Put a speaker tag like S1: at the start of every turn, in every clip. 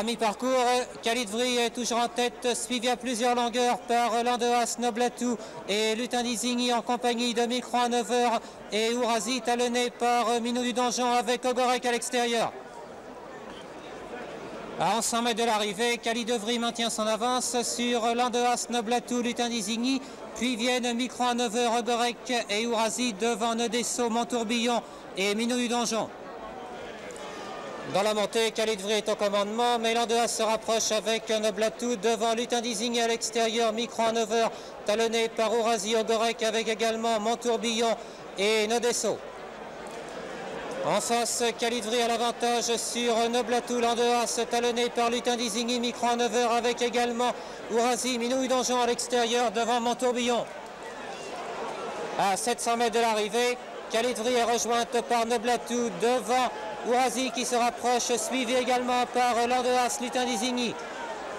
S1: À mi-parcours, Calidvry est toujours en tête, suivi à plusieurs longueurs par Landeas, Noblatou et Lutin d'Isigny en compagnie de Micro à 9h et Ourasi talonné par Minou du Donjon avec Ogorek à l'extérieur. À 100 mètres de l'arrivée, Calidvry maintient son avance sur Landeas, Noblatou, Lutin d'Isigny, puis viennent Micro à 9h, Ogorek et Ourasi devant Nedesso, Montourbillon et Minou du Donjon. Dans la montée, Calidvry est au commandement, mais Landeas se rapproche avec Noblatou devant Lutin d'Isigny à l'extérieur, Micro à 9h, talonné par Ourasi, Ogorek avec également Montourbillon et Nedesso. En face, Calidvry à l'avantage sur Noblatou, Landeas talonné par Lutin d'Isigny, Micro à 9h avec également Ourasi, Minou du Donjon à l'extérieur devant Montourbillon. À 700 mètres de l'arrivée, Calidvry est rejointe par Noblatou devant Ourasi qui se rapproche, suivi également par Landeas, Lutin d'Isigny.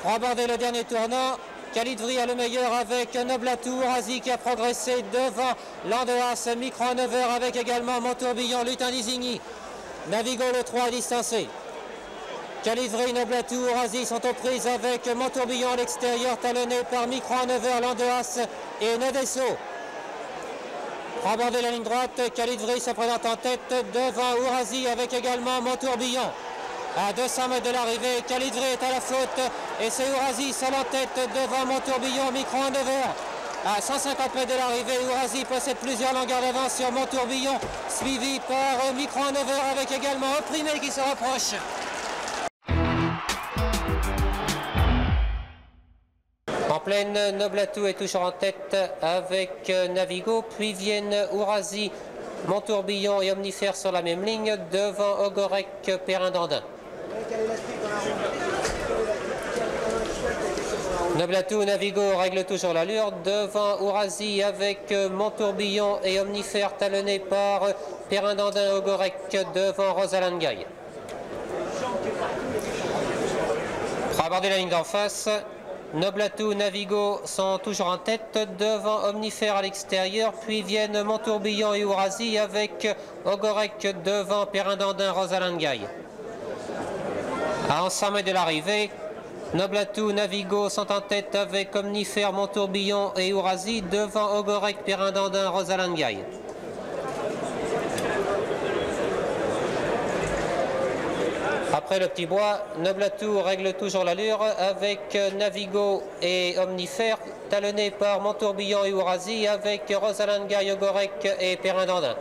S1: Pour aborder le dernier tournant, Calidvry a le meilleur avec Noblatou, Ourasi qui a progressé devant Landeas, Micro à 9h avec également Montourbillon, Lutin d'Isigny. Navigo le 3 distancé. Calidvry, Noblatou, Ourasi sont aux prises avec Montourbillon à l'extérieur, talonné par Micro à 9h, Landeas et Nedesso. Pour aborder la ligne droite, Calidvry se présente en tête devant Ourasi avec également Montourbillon. À 200 mètres de l'arrivée, Calidvry est à la faute et c'est Ourasi seul en tête devant Montourbillon, Micro à 9h. À 150 mètres de l'arrivée, Ourasi possède plusieurs longueurs d'avance sur Montourbillon, suivi par Micro à 9h avec également Opprimé qui se rapproche. En pleine, Noblatou est toujours en tête avec Navigo, puis viennent Ourasi, Montourbillon et Omnifère sur la même ligne, devant Ogorek, Perrin-Dandin. Noblatou, Navigo règle toujours l'allure, devant Ourasi avec Montourbillon et Omnifère talonné par Perrin-Dandin et Ogorek devant Rosalind Gaille. Pour aborder la ligne d'en face, Noblatou, Navigo sont toujours en tête devant Omnifère à l'extérieur, puis viennent Montourbillon et Ourasi avec Ogorek devant Perrin-Dandin, Rosalind Gaille. À 100 mètres de l'arrivée, Noblatou, Navigo sont en tête avec Omnifère, Montourbillon et Ourasi devant Ogorek, Perrin-Dandin, Rosalind Gaille. Après le petit bois, Noblatou règle toujours l'allure avec Navigo et Omnifère, talonné par Montourbillon et Ourasi avec Rosalind Gaille, Ogorek et Perrin-Dandin.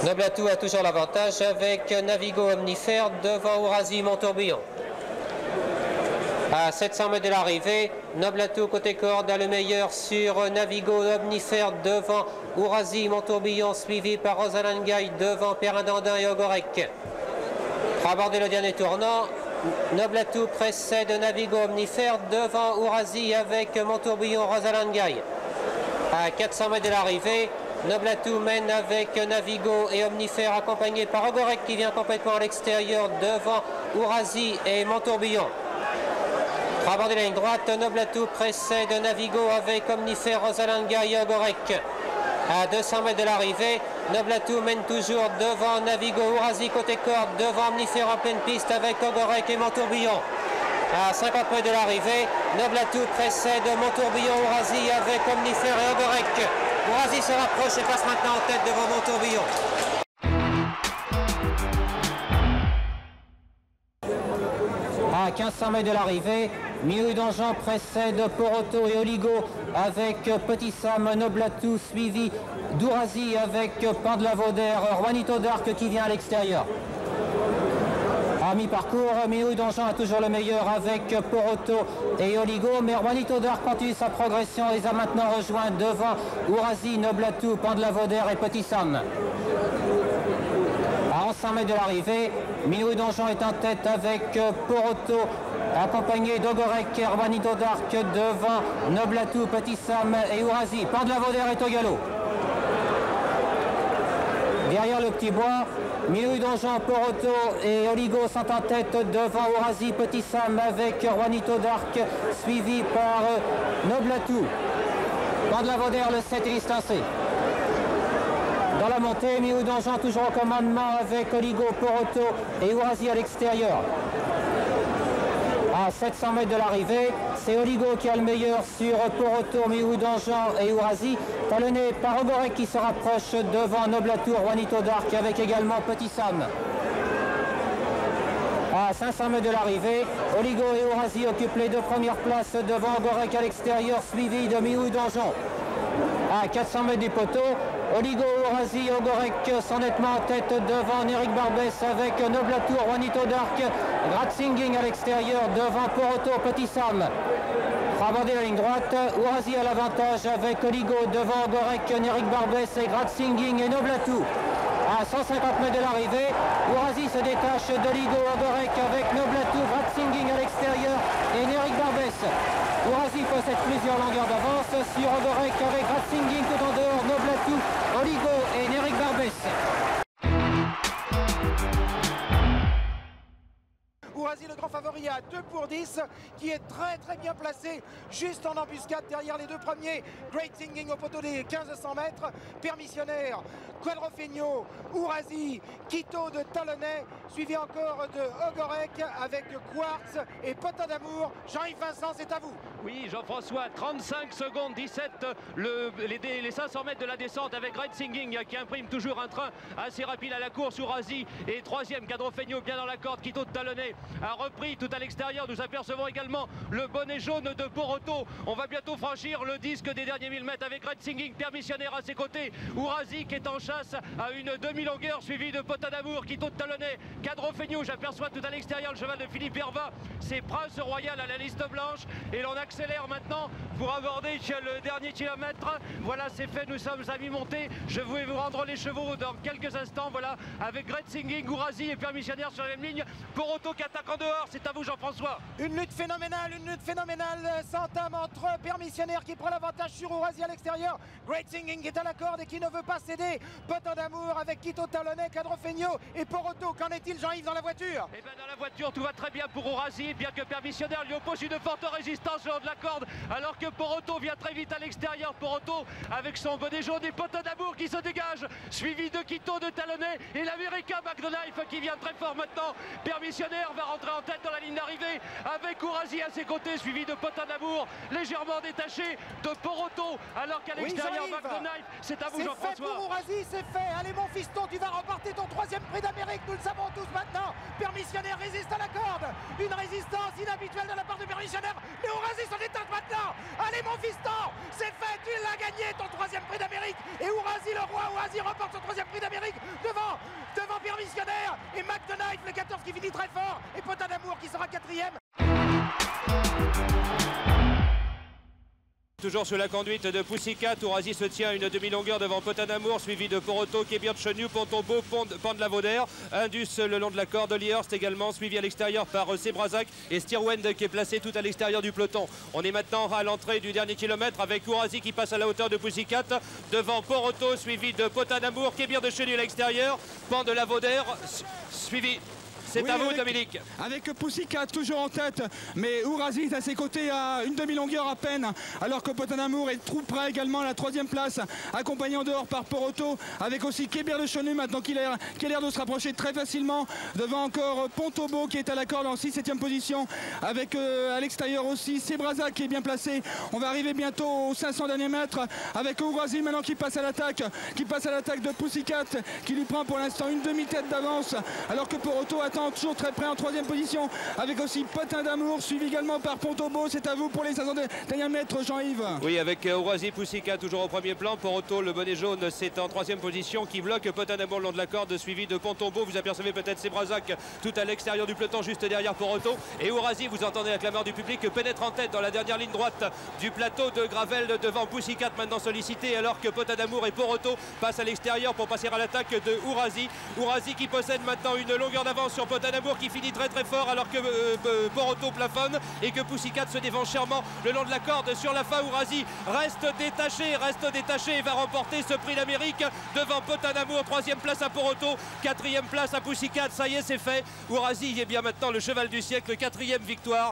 S1: Noblatou a toujours l'avantage avec Navigo, Omnifère devant Ourasi, Montourbillon. À 700 mètres de l'arrivée, Noblatou côté corde a le meilleur sur Navigo, Omnifère devant Ourasi, Montourbillon, suivi par Rosalind Gaille devant Perrin-Dandin et Ogorek. Pour aborder le dernier tournant, Noblatou précède Navigo, Omnifère devant Ourasi avec Montourbillon, Rosalind Gaille. À 400 mètres de l'arrivée, Noblatou mène avec Navigo et Omnifère accompagné par Ogorek qui vient complètement à l'extérieur devant Ourasi et Montourbillon. Pour aborder la ligne droite, Noblatou précède Navigo avec Omnifère, Rosalind Gaille et Ogorek. À 200 mètres de l'arrivée, Noblatou mène toujours devant Navigo, Ourasi côté corde, devant Omnifère en pleine piste avec Ogorek et Montourbillon. À 50 mètres de l'arrivée, Noblatou précède Montourbillon, Ourasi avec Omnifère et Ogorek. Ourasi se rapproche et passe maintenant en tête devant Montourbillon. À 1500 mètres de l'arrivée, Minou du Donjon précède Poroto et Oligo avec Petit Sam, Noblatou suivi d'Ourasi avec Pan de la Vaudère, Juanito d'Arc qui vient à l'extérieur. À mi-parcours, Minou du Donjon a toujours le meilleur avec Poroto et Oligo, mais Juanito d'Arc continue sa progression et les a maintenant rejoint devant Ourasi, Noblatou, Pan de la Vaudère et Petit Sam. À 100 mètres de l'arrivée, Minou du Donjon est en tête avec Poroto, accompagné d'Ogorek et Juanito d'Arc devant Noblatou, Petit Sam et Ourasi. Pan de la Vaudère est au galop. Derrière le petit bois, Minou du Donjon, Poroto et Oligo sont en tête devant Ourasi, Petit Sam avec Juanito d'Arc, suivi par Noblatou. Pan de la Vaudère, le 7 est distancé. Dans la montée, Mihoud Donjon toujours au commandement avec Oligo, Poroto et Ourasi à l'extérieur. À 700 mètres de l'arrivée, c'est Oligo qui a le meilleur sur Poroto, Mihoud Donjon et Ourasi, talonné par Ogorek qui se rapproche devant Noblatour, Juanito Dark avec également Petit Sam. À 500 mètres de l'arrivée, Oligo et Ourasi occupent les 2 premières places devant Ogorek à l'extérieur, suivi de Mihoud Donjon. À 400 mètres du poteau, Oligo, Ourasi et Ogorek sont nettement en tête devant Eric Barbès avec Noblatour, Juanito Dark, Grazinging à l'extérieur devant Poroto, Petit Sam. Pour aborder la ligne droite, Ourasi a l'avantage avec Oligo devant Ogorek, Eric Barbès et Grazinging et Noblatour. À 150 mètres de l'arrivée, Ourasi se détache d'Oligo, Ogorek avec Noblatour, Grazinging à l'extérieur et Eric Barbès. Ourasi possède plusieurs longueurs d'avance sur Ogorek avec Grazinging tout en dehors, Noblatour, Oligo et Eric Barbès.
S2: Ourasi, le grand favori, à 2 pour 10, qui est très bien placé, juste en embuscade derrière les 2 premiers. Great Singing au poteau des 1500 mètres, Permissionnaire, Quadrofegno, Ourasi, Quito de Talonnais, suivi encore de Ogorek avec Quartz et Potin d'Amour. Jean-Yves Vincent, c'est à vous.
S3: Oui, Jean-François, 35 secondes 17, les 500 mètres de la descente avec Great Singing qui imprime toujours un train assez rapide à la course. Ourasi et 3e, Quadrofegno bien dans la corde, Quito de Talonnais a repris tout à l'extérieur. Nous apercevons également le bonnet jaune de Poroto. On va bientôt franchir le disque des derniers 1000 mètres avec Great Singing, Permissionnaire à ses côtés. Ourasi qui est en chasse à une demi-longueur, suivi de Potin d'Amour, Quito de Talonnais, Quadrofegno. J'aperçois tout à l'extérieur le cheval de Philippe Herva. C'est Prince Royal à la liste blanche. Et l'on accélère maintenant pour aborder le dernier kilomètre. Voilà, c'est fait, nous sommes à mi-montée. Je vais vous rendre les chevaux dans quelques instants. Voilà, avec Great Singing, Ourasi et Permissionnaire sur la même ligne. Poroto qui attaque en dehors, c'est à vous Jean-François.
S2: Une lutte phénoménale s'entame entre Permissionnaire qui prend l'avantage sur Ourasi à l'extérieur. Great Singing est à la corde et qui ne veut pas céder. Potin d'Amour avec Quito Talonnais, Quadrofegno et Poroto. Qu'en est-il Jean-Yves dans la voiture?
S3: Eh bien dans la voiture tout va très bien pour Ourasi, bien que Permissionnaire lui oppose une forte résistance le long de la corde, alors que Poroto vient très vite à l'extérieur. Poroto avec son bonnet jaune et Potin d'Amour qui se dégage, suivi de Quito de Talonnais et l'Américain McDonough qui vient très fort maintenant. Permissionnaire va rentrer en tête dans la ligne d'arrivée avec Ourasi à ses côtés, suivi de Potin d'Amour légèrement détaché de Poroto, alors qu'à l'extérieur McDonough. C'est à vous Jean-François.
S2: C'est fait pour Ourasi, c'est fait. Allez mon fiston, tu vas remporter ton 3e prix d'Amérique, nous le savons tous maintenant. Permissionnaire résiste à la corde, une résistance inhabituelle de la part de Permissionnaire, mais Ourasi s'en détache maintenant. Allez mon fiston, c'est fait, tu l'as gagné ton 3e prix d'Amérique. Et Ourasi le roi, Ourasi remporte son 3e prix d'Amérique devant Permissionnaire et McDonough, le 14 qui finit très fort, et Potin d'Amour qui sera 4e.
S4: Toujours sous la conduite de Pussycat, Ourasi se tient une demi-longueur devant Potin d'Amour, suivi de Poroto, Kébir de Chenu, Pontombeau, Pan de la Vaudère, Indus le long de la corde, Lierst également, suivi à l'extérieur par Sebrazac et Stirwend qui est placé tout à l'extérieur du peloton. On est maintenant à l'entrée du dernier kilomètre avec Ourasi qui passe à la hauteur de Pussycat, devant Poroto, suivi de Potin d'Amour, Kébir de Chenu à l'extérieur, Pan de la Vaudère, suivi. C'est à vous Dominique.
S5: Avec Pussycat toujours en tête, mais Ourasi est à ses côtés à une demi-longueur à peine, alors que Potin d'Amour est tout près également à la 3e place, accompagné en dehors par Poroto, avec aussi Kébir de Chenu maintenant qui a l'air de se rapprocher très facilement, devant encore Pontombeau qui est à la corde en 6-7e position, avec à l'extérieur aussi Sebrazac qui est bien placé. On va arriver bientôt aux 500 derniers mètres, avec Ourasi maintenant qui passe à l'attaque de Pussycat, qui lui prend pour l'instant une demi-tête d'avance, alors que Poroto attend toujours très près en 3e position, avec aussi Potin d'Amour, suivi également par Pontombeau. C'est à vous pour les 500 derniers mètres, Jean-Yves.
S4: Oui, avec Ourasi, Pussycat toujours au premier plan. Poroto, le bonnet jaune, c'est en 3e position qui bloque Potin d'Amour le long de la corde, suivi de Pontombeau. Vous apercevez peut-être Sebrazac tout à l'extérieur du peloton, juste derrière Poroto. Et Ourasi, vous entendez la clameur du public, pénètre en tête dans la dernière ligne droite du plateau de Gravel devant Pussycat, maintenant sollicité, alors que Potin d'Amour et Poroto passent à l'extérieur pour passer à l'attaque de Ourasi. Ourasi qui possède maintenant une longueur d'avance sur Potin d'Amour qui finit très fort, alors que Poroto plafonne et que Pussycat se défend chèrement le long de la corde. Sur la fin, Ourasi reste détaché et va remporter ce prix d'Amérique devant Potin d'Amour. 3e place à Poroto, 4e place à Pussycat. Ça y est, c'est fait. Ourasi est bien maintenant le cheval du siècle, 4e victoire.